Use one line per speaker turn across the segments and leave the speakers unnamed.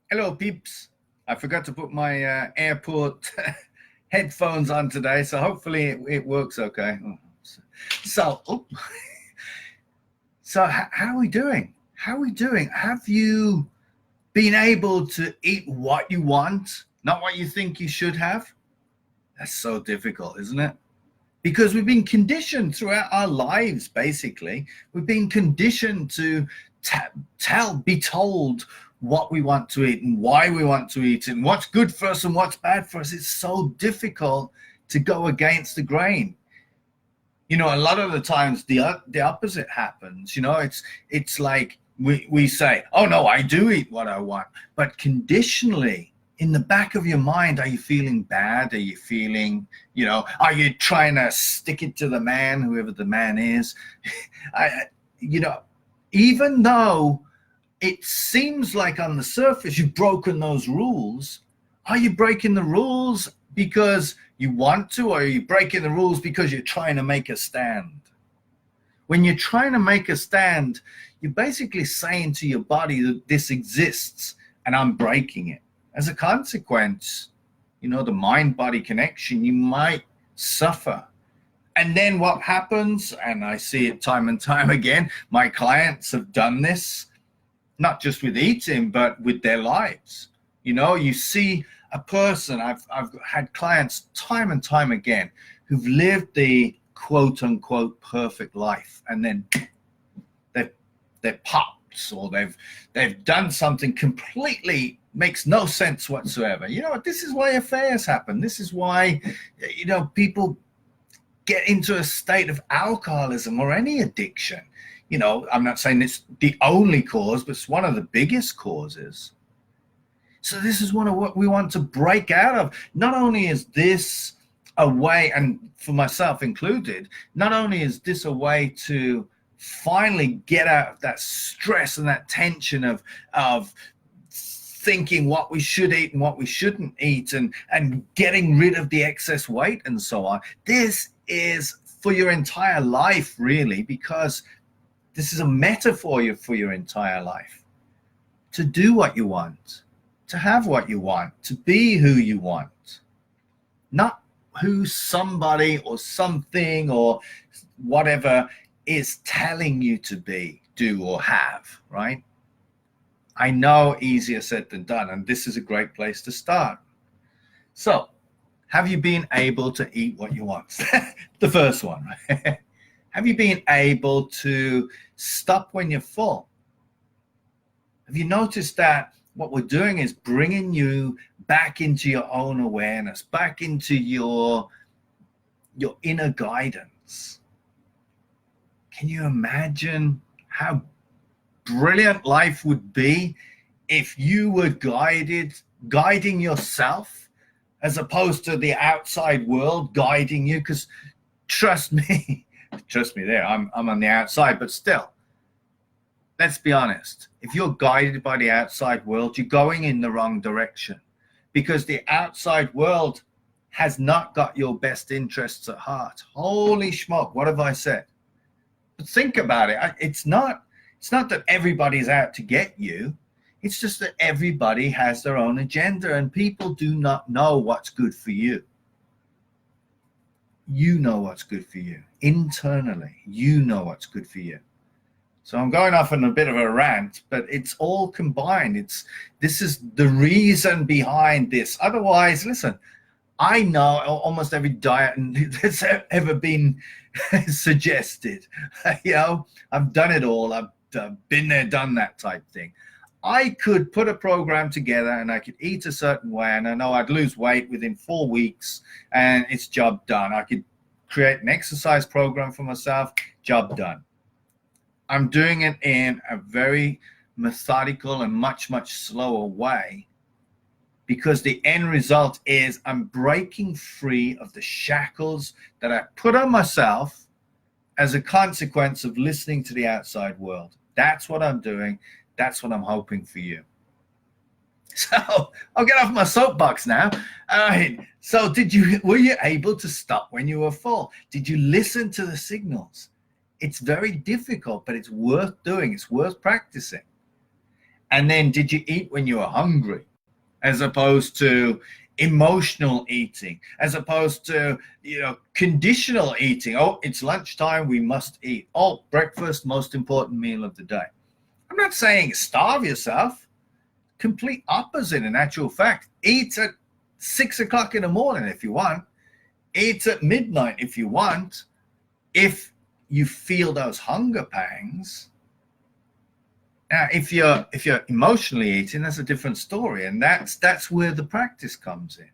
Hello, peeps. I forgot to put my airport headphones on today, so hopefully it works okay. So, oh, how are we doing? How are we doing? Have you been able to eat what you want, not what you think you should have? That's so difficult, isn't it? Because we've been conditioned throughout our lives, basically. We've been conditioned to be told what we want to eat and why we want to eat and what's good for us and what's bad for us. It's so difficult to go against the grain. A lot of the times the opposite happens. It's like we say, oh no, I do eat what I want, but conditionally in the back of your mind, are you feeling bad? Are you feeling, are you trying to stick it to the man, whoever the man is? I, you know, Even though it seems like on the surface you've broken those rules, are you breaking the rules because you want to, or are you breaking the rules because you're trying to make a stand? When you're trying to make a stand, you're basically saying to your body that this exists and I'm breaking it. As a consequence, the mind-body connection, you might suffer. And then what happens, and I see it time and time again, my clients have done this, not just with eating, but with their lives. You see a person, I've had clients time and time again who've lived the quote unquote perfect life, and then they're popped, or they've done something completely makes no sense whatsoever. This is why affairs happen. This is why, people get into a state of alcoholism or any addiction. I'm not saying it's the only cause, but it's one of the biggest causes. So this is one of what we want to break out of. Not only is this a way, and for myself included, not only is this a way to finally get out of that stress and that tension of thinking what we should eat and what we shouldn't eat, and getting rid of the excess weight and so on. This is for your entire life, really, because this is a metaphor for your entire life. To do what you want, to have what you want, to be who you want, not who somebody or something or whatever is telling you to be, do, or have, right? I know easier said than done, and this is a great place to start. So, have you been able to eat what you want? The first one, right? Have you been able to stop when you're full? Have you noticed that what we're doing is bringing you back into your own awareness, back into your inner guidance? Can you imagine how brilliant life would be if you were guiding yourself, as opposed to the outside world guiding you? Because trust me there, I'm on the outside, but still, let's be honest. If you're guided by the outside world, you're going in the wrong direction, because the outside world has not got your best interests at heart. Holy smoke, what have I said? But think about it. It's not that everybody's out to get you. It's just that everybody has their own agenda, and people do not know what's good for you. You know what's good for you. Internally, you know what's good for you. So I'm going off on a bit of a rant, but it's all combined. This is the reason behind this. Otherwise, listen, I know almost every diet that's ever been suggested. I've done it all. I've been there, done that type thing. I could put a program together and I could eat a certain way, and I know I'd lose weight within 4 weeks and it's job done. I could create an exercise program for myself, job done. I'm doing it in a very methodical and much, much slower way, because the end result is I'm breaking free of the shackles that I put on myself as a consequence of listening to the outside world. That's what I'm doing. That's what I'm hoping for you. So I'll get off my soapbox now. All right. So were you able to stop when you were full? Did you listen to the signals? It's very difficult, but it's worth doing. It's worth practicing. And then did you eat when you were hungry, as opposed to emotional eating, as opposed to, conditional eating? Oh, it's lunchtime, we must eat. Oh, breakfast, most important meal of the day. I'm not saying starve yourself. Complete opposite in actual fact. Eat at 6 o'clock in the morning if you want. Eat at midnight if you want. If you feel those hunger pangs. Now, if you're emotionally eating, that's a different story, and that's where the practice comes in.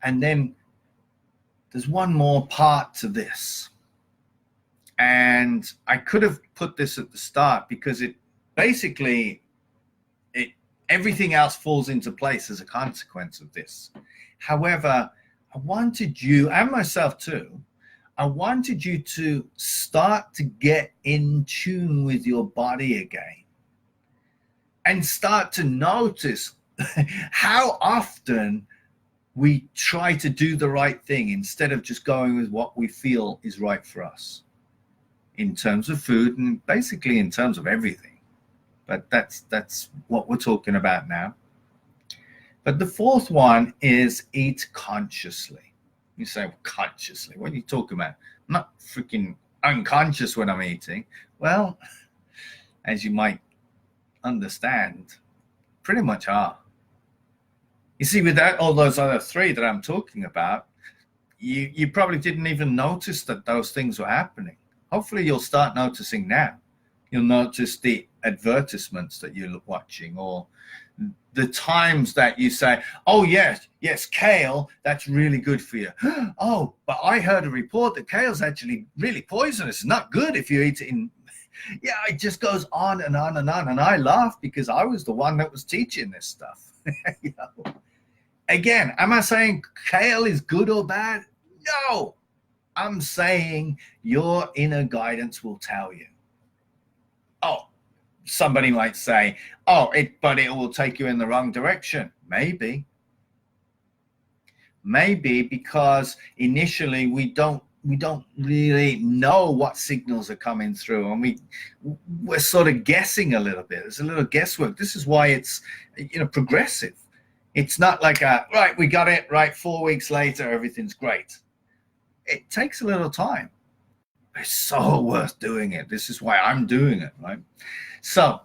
And then there's one more part to this, and I could have put this at the start because it basically everything else falls into place as a consequence of this. However, I wanted you, and myself too, I wanted you to start to get in tune with your body again and start to notice how often we try to do the right thing instead of just going with what we feel is right for us in terms of food and basically in terms of everything. But that's what we're talking about now. But the fourth one is eat consciously. You say, well, consciously, what are you talking about? I'm not freaking unconscious when I'm eating. Well, as you might understand, pretty much are. You see, with all those other three that I'm talking about, you probably didn't even notice that those things were happening. Hopefully you'll start noticing now. You'll notice the advertisements that you're watching, or the times that you say, oh yes, kale, that's really good for you. Oh, but I heard a report that kale's actually really poisonous. It's not good if you eat it in. Yeah, it just goes on and on and on. And I laugh because I was the one that was teaching this stuff. Again, am I saying kale is good or bad? No, I'm saying your inner guidance will tell you. Oh, somebody might say, oh, but it will take you in the wrong direction. Maybe because initially we don't really know what signals are coming through, and we're sort of guessing a little bit. There's a little guesswork. This is why it's progressive. It's not like right, we got it right, 4 weeks later everything's great. It takes a little time. It's so worth doing it. This is why I'm doing it, right? So,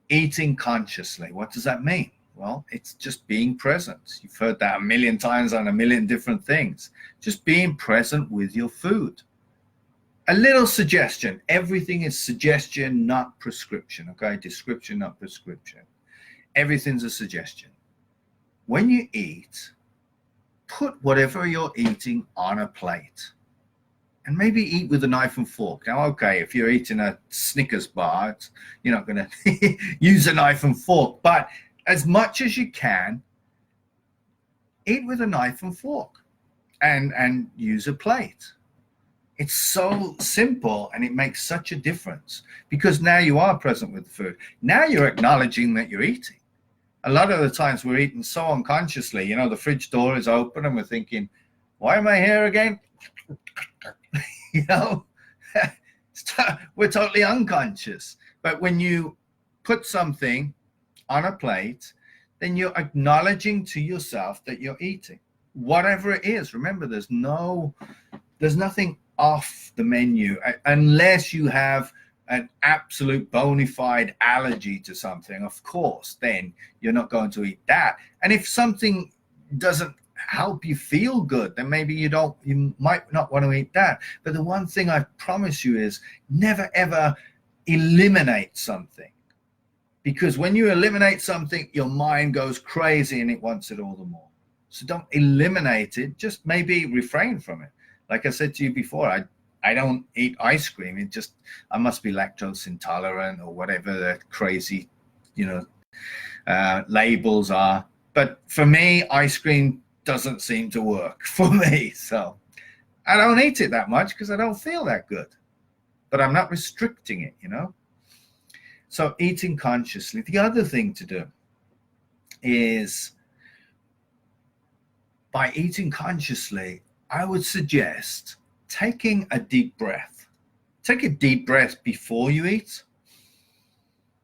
eating consciously, what does that mean? Well, it's just being present. You've heard that a million times on a million different things. Just being present with your food. A little suggestion. Everything is suggestion, not prescription, okay? Description, not prescription. Everything's a suggestion. When you eat, put whatever you're eating on a plate. And maybe eat with a knife and fork. Now, okay, if you're eating a Snickers bar, you're not going to use a knife and fork. But as much as you can, eat with a knife and fork and use a plate. It's so simple, and it makes such a difference because now you are present with the food. Now you're acknowledging that you're eating. A lot of the times we're eating so unconsciously. The fridge door is open and we're thinking, why am I here again? We're totally unconscious. But when you put something on a plate, then you're acknowledging to yourself that you're eating, whatever it is. Remember, there's nothing off the menu unless you have an absolute bona fide allergy to something. Of course, then you're not going to eat that. And if something doesn't help you feel good, then maybe you might not want to eat that. But the one thing I promise you is never ever eliminate something, because when you eliminate something, your mind goes crazy and it wants it all the more. So don't eliminate it, just maybe refrain from it. Like I said to you before, I don't eat ice cream. I must be lactose intolerant or whatever the crazy labels are. But for me, ice cream doesn't seem to work for me. So I don't eat it that much because I don't feel that good. But I'm not restricting it, So eating consciously. The other thing to do is, by eating consciously, I would suggest taking a deep breath. Take a deep breath before you eat.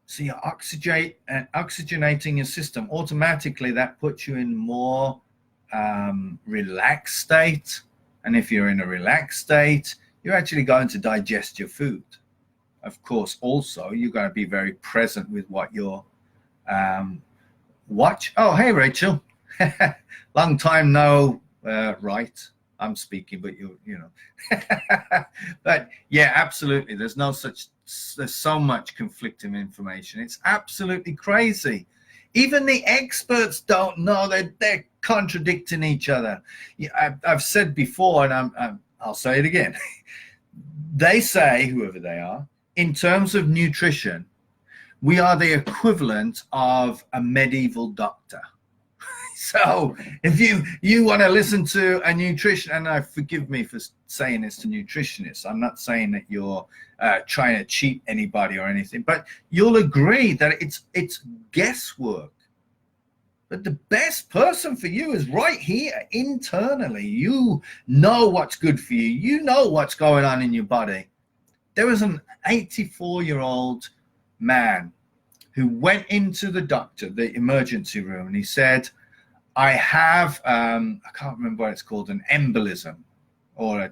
So you're oxygenating your system. Automatically, that puts you in more relaxed state. And if you're in a relaxed state, you're actually going to digest your food. Of course, also, you're going to be very present with what you're watch. Oh, hey, Rachel. Long time no right. I'm speaking, but you know. But yeah, absolutely. There's so much conflicting information. It's absolutely crazy. Even the experts don't know that they're contradicting each other. Yeah, I've said before, and I'll say it again. They say, whoever they are, in terms of nutrition, we are the equivalent of a medieval doctor. So if you want to listen to a nutrition, and forgive me for saying this to nutritionists, I'm not saying that you're trying to cheat anybody or anything, but you'll agree that it's guesswork. But the best person for you is right here internally. You know what's good for you. You know what's going on in your body. There was an 84-year-old man who went into the doctor, the emergency room, and he said, I have, I can't remember what it's called, an embolism, or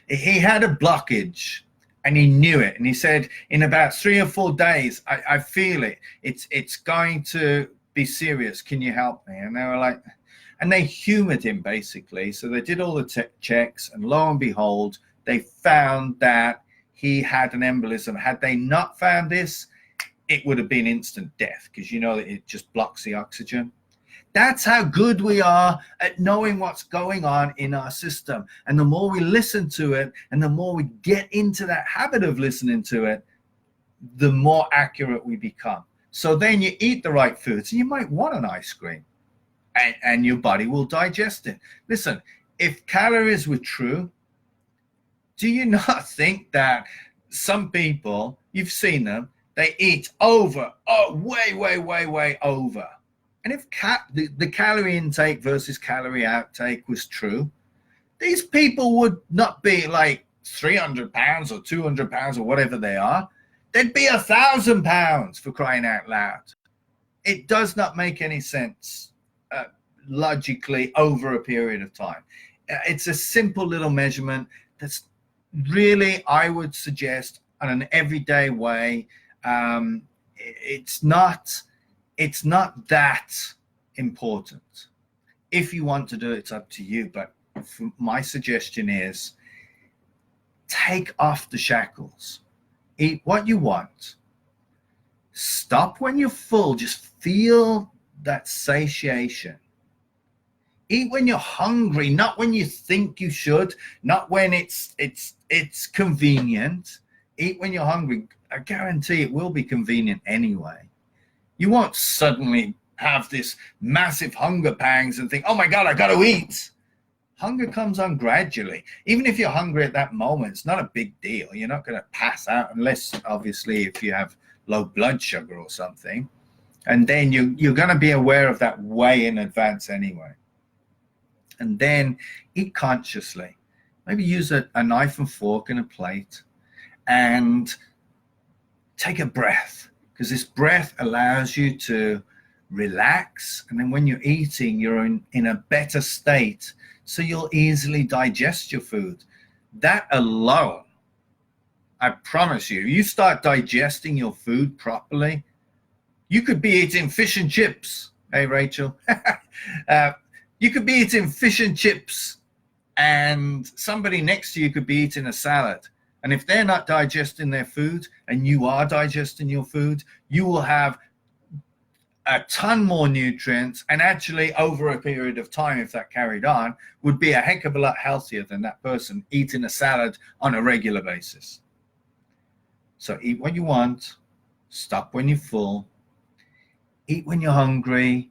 he had a blockage, and he knew it. And he said, in about 3 or 4 days, I feel it. It's going to be serious. Can you help me? And they were like, and they humored him basically. So they did all the checks, and lo and behold, they found that he had an embolism. Had they not found this, it would have been instant death, because you know that it just blocks the oxygen. That's how good we are at knowing what's going on in our system. And the more we listen to it, and the more we get into that habit of listening to it, the more accurate we become. So then you eat the right foods, and you might want an ice cream, and your body will digest it. Listen, if calories were true, do you not think that some people, you've seen them, they eat way over. And if the calorie intake versus calorie outtake was true, these people would not be like 300 pounds or 200 pounds or whatever they are. They'd be 1,000 pounds, for crying out loud. It does not make any sense logically over a period of time. It's a simple little measurement that's really, I would suggest, on an everyday way. It's not that important. If you want to do it, it's up to you. But my suggestion is, take off the shackles. Eat what you want. Stop when you're full. Just feel that satiation. Eat when you're hungry, not when you think you should, not when it's convenient. Eat when you're hungry. I guarantee it will be convenient anyway. You won't suddenly have this massive hunger pangs and think, oh my God, I got to eat. Hunger comes on gradually. Even if you're hungry at that moment, it's not a big deal. You're not going to pass out, unless, obviously, if you have low blood sugar or something. And then you're going to be aware of that way in advance anyway. And then eat consciously. Maybe use a knife and fork and a plate, and take a breath, because this breath allows you to relax. And then when you're eating, you're in a better state, so you'll easily digest your food. That alone, I promise you start digesting your food properly, you could be eating fish and chips. Hey, Rachel. You could be eating fish and chips, and somebody next to you could be eating a salad. And if they're not digesting their food and you are digesting your food, you will have a ton more nutrients, and actually over a period of time, if that carried on, would be a heck of a lot healthier than that person eating a salad on a regular basis. So eat what you want, stop when you're full, eat when you're hungry,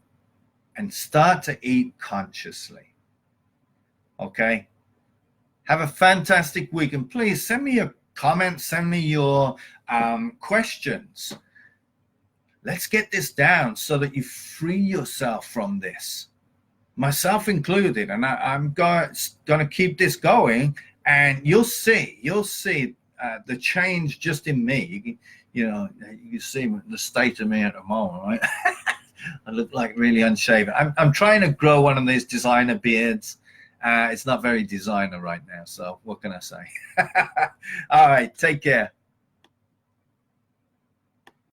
and start to eat consciously. Okay? Have a fantastic week, and please send me your comments, send me your questions. Let's get this down so that you free yourself from this, myself included. And I'm going to keep this going, and you'll see the change just in me. You know, you see the state of me at the moment, right? I look like really unshaven. I'm trying to grow one of these designer beards. It's not very designer right now, so what can I say? All right, take care.